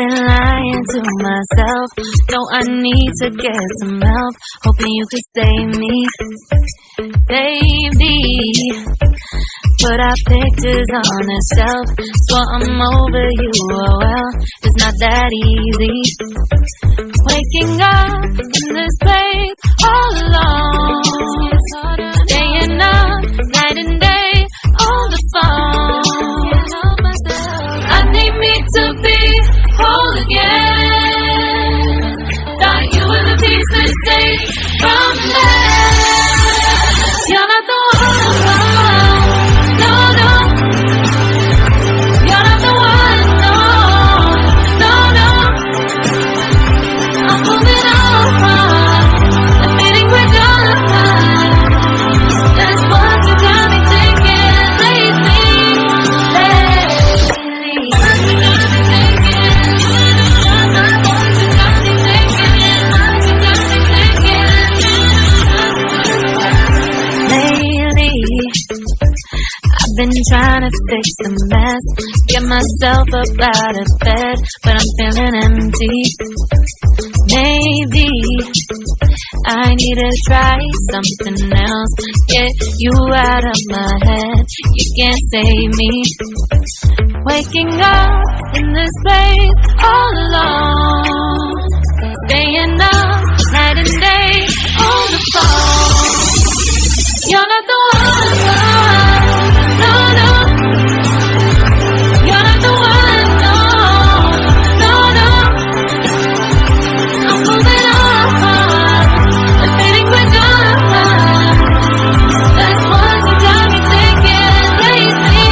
been lying to myself. No, I need to get some help. Hoping you could save me, baby. Put our pictures on the shelf. Swore I'm over you, oh well, it's not that easy. Waking up in this place all alone, staying up night and day on the phone. I need me to be whole again. Thought you were the piece missing from there. You're not the one. No, no. You're not the one. No, no, no. I'm moving on. Admitting we're done. That's what you got me thinking lately. I've been trying to fix the mess, get myself up out of bed, but I'm feeling empty. Maybe I need to try something else, get you out of my head. You can't save me. Waking up in this place all alone, staying up night and day on the phone. You're not the one, no, no. You're not the one, no, no, no. I'm moving on, admitting we're done. That's what you got me thinking lately.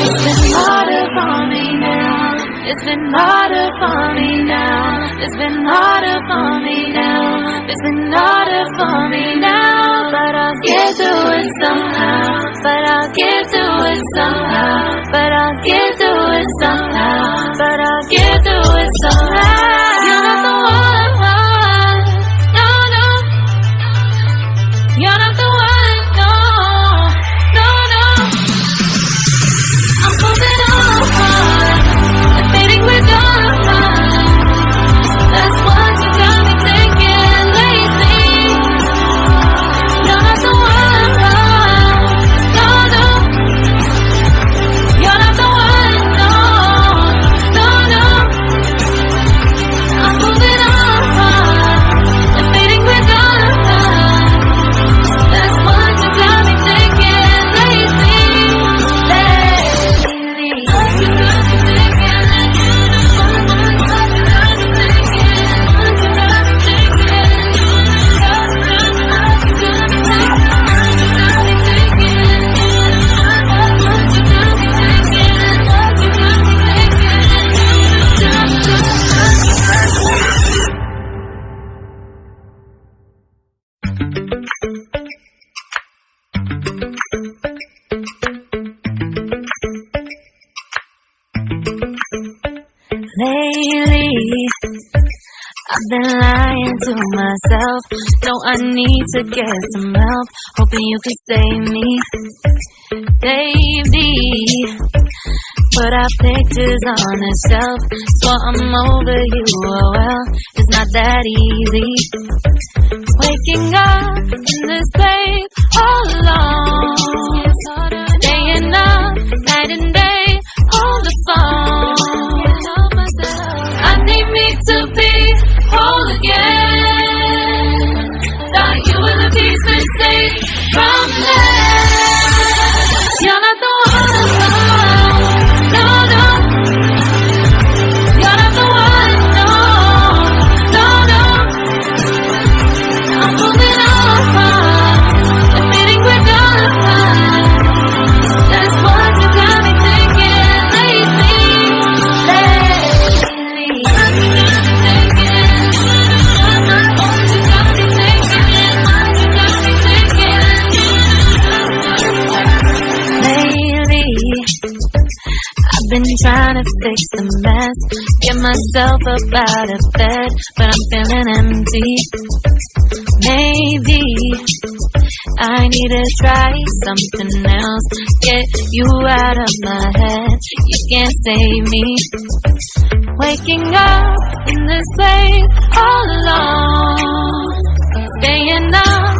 It's been harder for me now. It's been harder for me now. It's been harder for me now. It's been harder for me now. But I'll get through it somehow. But I'll get through it somehow. But I'll get through it somehow. But I'll get through it somehow. You're not the one. No, no. You're not the one. No, no, no. I'm moving on. Admitting we're done. That's what you got me thinking lately. You're not the one, no, no. You're not the one, no, no, no. I'm moving on, admitting we're done. That's what you got me thinking lately. What you got me thinking? Lately, I've been lying to myself. No, I need to get some help. Hoping you could save me, baby. Put our pictures on the shelf. Swore I'm over you, oh well, it's not that easy. Waking up in this place all alone, staying up night and day on the phone. I need me to be whole again. Thought you were the piece missing from there. You're not the one, no, no. You're not the one, no, no, no. I'm moving on, admitting we're done. That's what you got me thinking lately. I've been trying to fix the mess, get myself up out of bed, but I'm feeling empty. Maybe I need to try something else. Get you out of my head. You can't save me. Waking up in this place all alone. Staying up